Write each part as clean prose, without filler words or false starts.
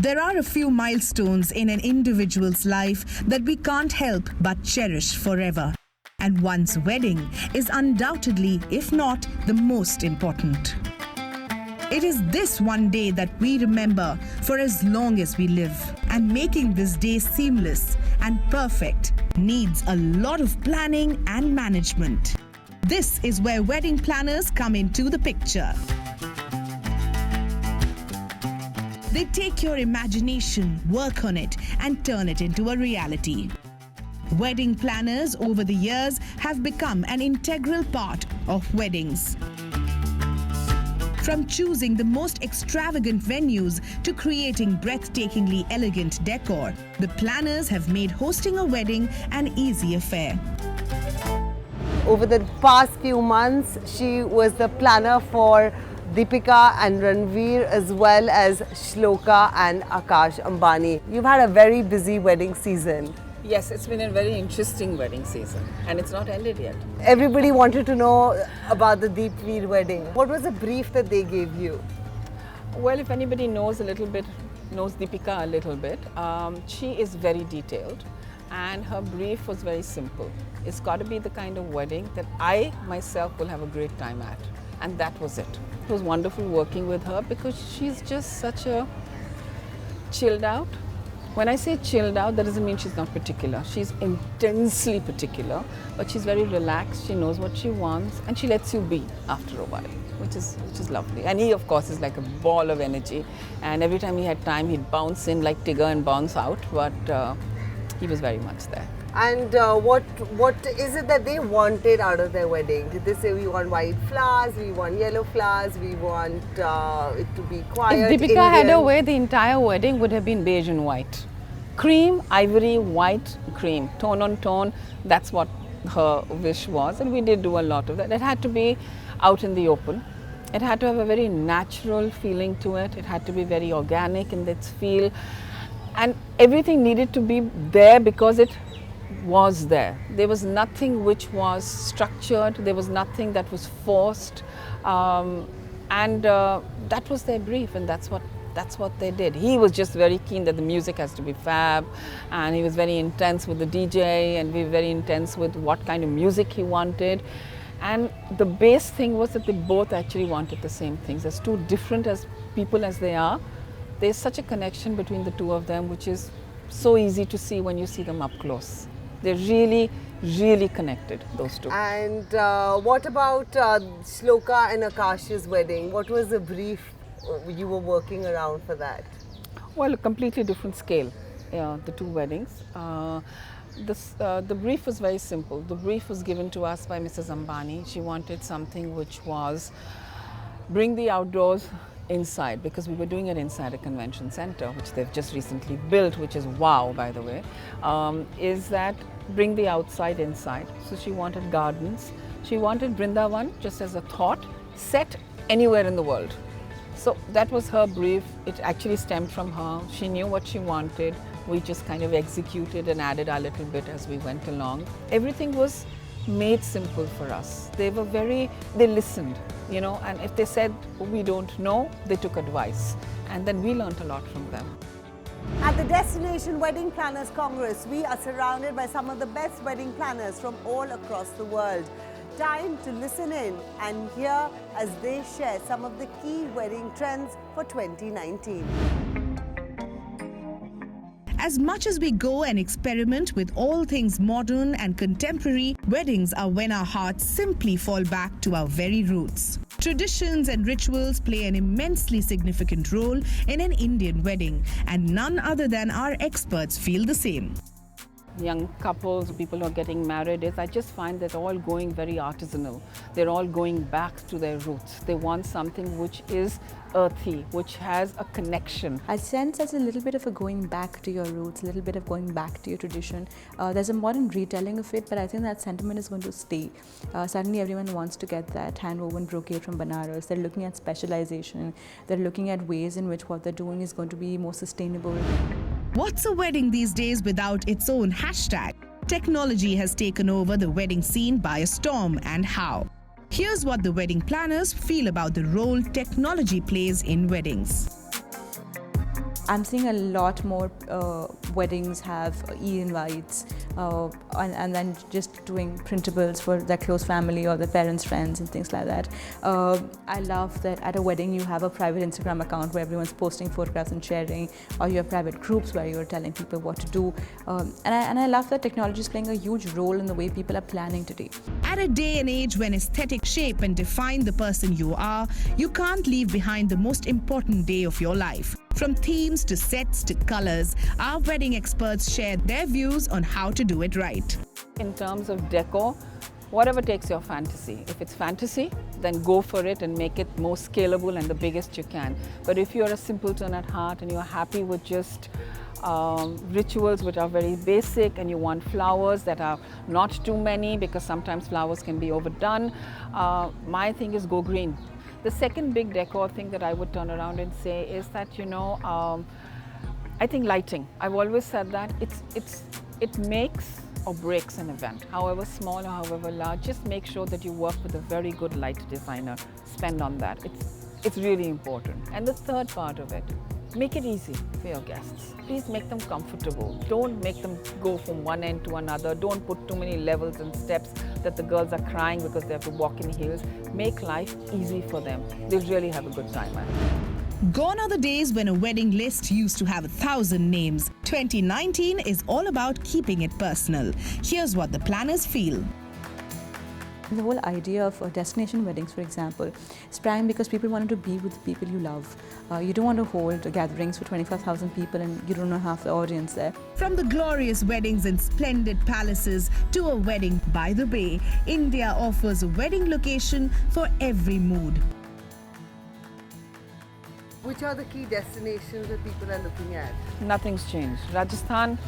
There are a few milestones in an individual's life that we can't help but cherish forever. And one's wedding is undoubtedly, if not the most important. It is this one day that we remember for as long as we live. And making this day seamless and perfect needs a lot of planning and management. This is where wedding planners come into the picture. They take your imagination, work on it, and turn it into a reality. Wedding planners over the years have become an integral part of weddings. From choosing the most extravagant venues to creating breathtakingly elegant decor, the planners have made hosting a wedding an easy affair. Over the past few months, she was the planner for Deepika and Ranveer, as well as Shloka and Akash Ambani. You've had a very busy wedding season. Yes, it's been a very interesting wedding season and it's not ended yet. Everybody wanted to know about the Deepveer wedding. What was the brief that they gave you? Well, if anybody knows knows Deepika a little bit, she is very detailed and her brief was very simple. It's got to be the kind of wedding that I myself will have a great time at. And that was it. It was wonderful working with her because she's just such a chilled out. When I say chilled out, that doesn't mean she's not particular. She's intensely particular, but she's very relaxed. She knows what she wants and she lets you be after a while, which is lovely. And he, of course, is like a ball of energy. And every time he had time, he'd bounce in like Tigger and bounce out, but he was very much there. And what is it that they wanted out of their wedding? Did they say, we want white flowers, we want yellow flowers, we want it to be quiet? If Deepika had her way, the entire wedding would have been beige and white. Cream, ivory, white, cream. Tone on tone, that's what her wish was. And we did do a lot of that. It had to be out in the open. It had to have a very natural feeling to it. It had to be very organic in its feel. And everything needed to be there because it was there. There was nothing which was structured, there was nothing that was forced, and that was their brief, and that's what they did. He was just very keen that the music has to be fab, and he was very intense with the DJ, and we were very intense with what kind of music he wanted. And the base thing was that they both actually wanted the same things. As two different as people as they are, there's such a connection between the two of them, which is so easy to see when you see them up close. They're really, really connected, those two. And what about Shloka and Akash's wedding? What was the brief you were working around for that? Well, a completely different scale, the two weddings. The brief was very simple. The brief was given to us by Mrs. Ambani. She wanted something which was bring the outdoors inside, because we were doing it inside a convention center, which they've just recently built, which is wow, by the way, is that bring the outside inside. So she wanted gardens. She wanted Vrindavan, just as a thought, set anywhere in the world. So that was her brief. It actually stemmed from her. She knew what she wanted. We just kind of executed and added a little bit as we went along. Everything was made simple for us. They listened, you know, and if they said, we don't know, they took advice. And then we learned a lot from them. At the Destination Wedding Planners Congress, we are surrounded by some of the best wedding planners from all across the world. Time to listen in and hear as they share some of the key wedding trends for 2019. As much as we go and experiment with all things modern and contemporary, weddings are when our hearts simply fall back to our very roots. Traditions and rituals play an immensely significant role in an Indian wedding, and none other than our experts feel the same. Young couples, people who are getting married, I just find that all going very artisanal. They're all going back to their roots. They want something which is earthy, which has a connection. I sense there's a little bit of a going back to your roots, a little bit of going back to your tradition. There's a modern retelling of it, but I think that sentiment is going to stay. Suddenly everyone wants to get that hand-woven brocade from Banaras. They're looking at specialization. They're looking at ways in which what they're doing is going to be more sustainable. What's a wedding these days without its own hashtag? Technology has taken over the wedding scene by a storm, and how? Here's what the wedding planners feel about the role technology plays in weddings. I'm seeing a lot more weddings have e-invites and then just doing printables for their close family or their parents' friends and things like that. I love that at a wedding you have a private Instagram account where everyone's posting photographs and sharing, or you have private groups where you're telling people what to do. And I love that technology is playing a huge role in the way people are planning today. At a day and age when aesthetic shape and define the person you are, you can't leave behind the most important day of your life. From themes to sets to colors, our wedding experts share their views on how to do it right. In terms of decor, whatever takes your fantasy. If it's fantasy, then go for it and make it most scalable and the biggest you can. But if you're a simpleton at heart and you're happy with just rituals which are very basic, and you want flowers that are not too many because sometimes flowers can be overdone, my thing is go green. The second big decor thing that I would turn around and say is that, I think lighting. I've always said that it makes or breaks an event, however small or however large. Just make sure that you work with a very good light designer. Spend on that. It's really important. And the third part of it, make it easy for your guests. Please make them comfortable. Don't make them go from one end to another. Don't put too many levels and steps that the girls are crying because they have to walk in heels. Make life easy for them. They'll really have a good time at it. Gone are the days when a wedding list used to have 1,000 names. 2019 is all about keeping it personal. Here's what the planners feel. The whole idea of destination weddings, for example, sprang because people wanted to be with the people you love. You don't want to hold gatherings for 25,000 people and you don't know half the audience there. From the glorious weddings in splendid palaces to a wedding by the bay, India offers a wedding location for every mood. Which are the key destinations that people are looking at? Nothing's changed. Rajasthan,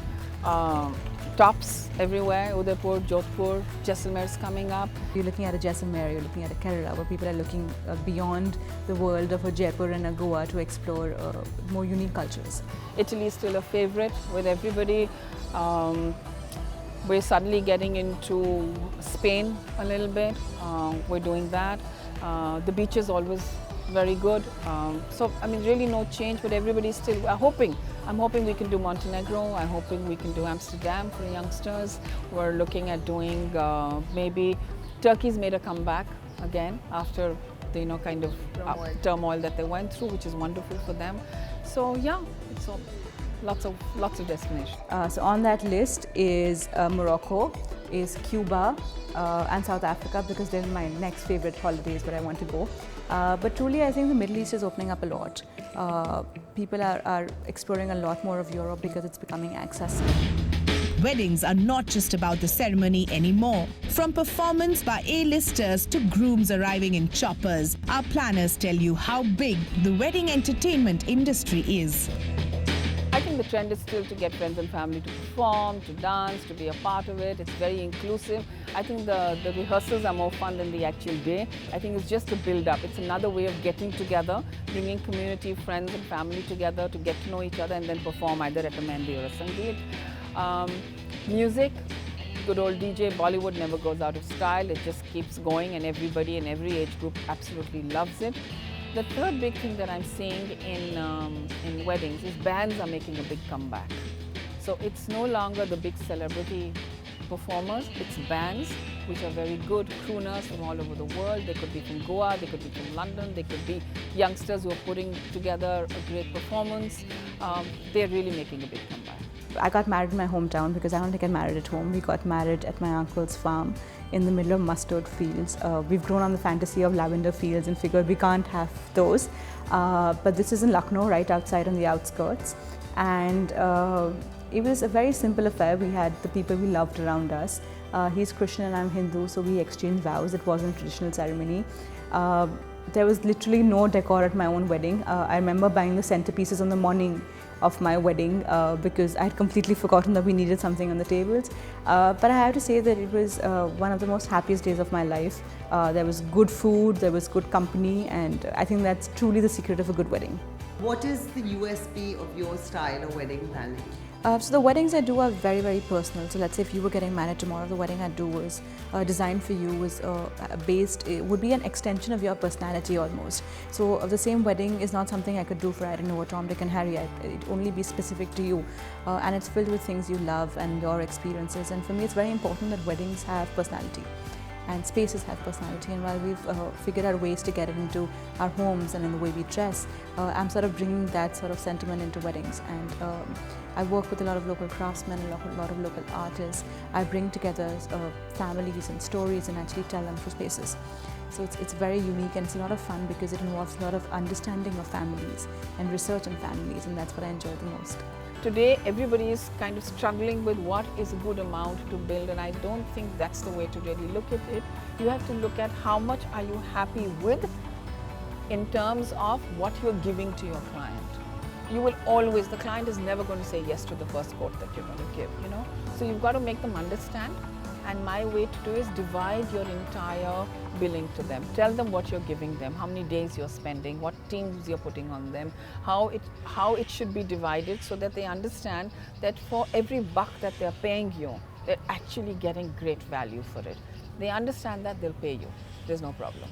tops everywhere. Udaipur, Jodhpur, Jaisalmer is coming up. You're looking at a Jaisalmer, you're looking at a Kerala, where people are looking beyond the world of a Jaipur and a Goa to explore more unique cultures. Italy is still a favorite with everybody. We're suddenly getting into Spain a little bit. We're doing that. The beach is always very good. So, really no change, but everybody's still hoping. I'm hoping we can do Montenegro. I'm hoping we can do Amsterdam for youngsters. We're looking at doing maybe Turkey's made a comeback again after the kind of turmoil that they went through, which is wonderful for them. So yeah, it's lots of destinations. So on that list is Morocco, is Cuba and South Africa, because they're my next favorite holidays where I want to go. But truly, I think the Middle East is opening up a lot. People are exploring a lot more of Europe because it's becoming accessible. Weddings are not just about the ceremony anymore. From performance by A-listers to grooms arriving in choppers, our planners tell you how big the wedding entertainment industry is. I think the trend is still to get friends and family to perform, to dance, to be a part of it. It's very inclusive. I think the rehearsals are more fun than the actual day. I think it's just a build-up. It's another way of getting together, bringing community, friends and family together to get to know each other and then perform either at a Mehndi or a Sangeet. Music, good old DJ, Bollywood never goes out of style. It just keeps going and everybody in every age group absolutely loves it. The third big thing that I'm seeing in weddings is bands are making a big comeback. So it's no longer the big celebrity performers, it's bands which are very good, crooners from all over the world. They could be from Goa, they could be from London, they could be youngsters who are putting together a great performance. They're really making a big comeback. I got married in my hometown because I don't get married at home. We got married at my uncle's farm in the middle of mustard fields. We've grown on the fantasy of lavender fields and figured we can't have those. But this is in Lucknow, right outside on the outskirts. And it was a very simple affair. We had the people we loved around us. He's Christian and I'm Hindu, so we exchanged vows. It wasn't a traditional ceremony. There was literally no decor at my own wedding. I remember buying the centerpieces on the morning of my wedding because I had completely forgotten that we needed something on the tables. But I have to say that it was one of the most happiest days of my life. There was good food, there was good company, and I think that's truly the secret of a good wedding. What is the USP of your style of wedding planning? So the weddings I do are very, very personal. So let's say if you were getting married tomorrow, the wedding I do was designed for you, was it would be an extension of your personality almost. So the same wedding is not something I could do for, I don't know, Tom, Dick and Harry. It only be specific to you. And it's filled with things you love and your experiences. And for me, it's very important that weddings have personality. And spaces have personality, and while we've figured out ways to get it into our homes and in the way we dress, I'm sort of bringing that sort of sentiment into weddings. And I work with a lot of local craftsmen, a lot of local artists. I bring together families and stories and actually tell them through spaces. So it's very unique, and it's a lot of fun because it involves a lot of understanding of families and research on families, and that's what I enjoy the most. Today, everybody is kind of struggling with what is a good amount to build, and I don't think that's the way to really look at it. You have to look at how much are you happy with in terms of what you're giving to your client. You will always, the client is never going to say yes to the first quote that you're going to give, you know. So you've got to make them understand, and my way to do is divide your entire billing to them. Tell them what you're giving them, how many days you're spending, what teams you're putting on them, how it should be divided, so that they understand that for every buck that they're paying you, they're actually getting great value for it. They understand that, they'll pay you. There's no problem.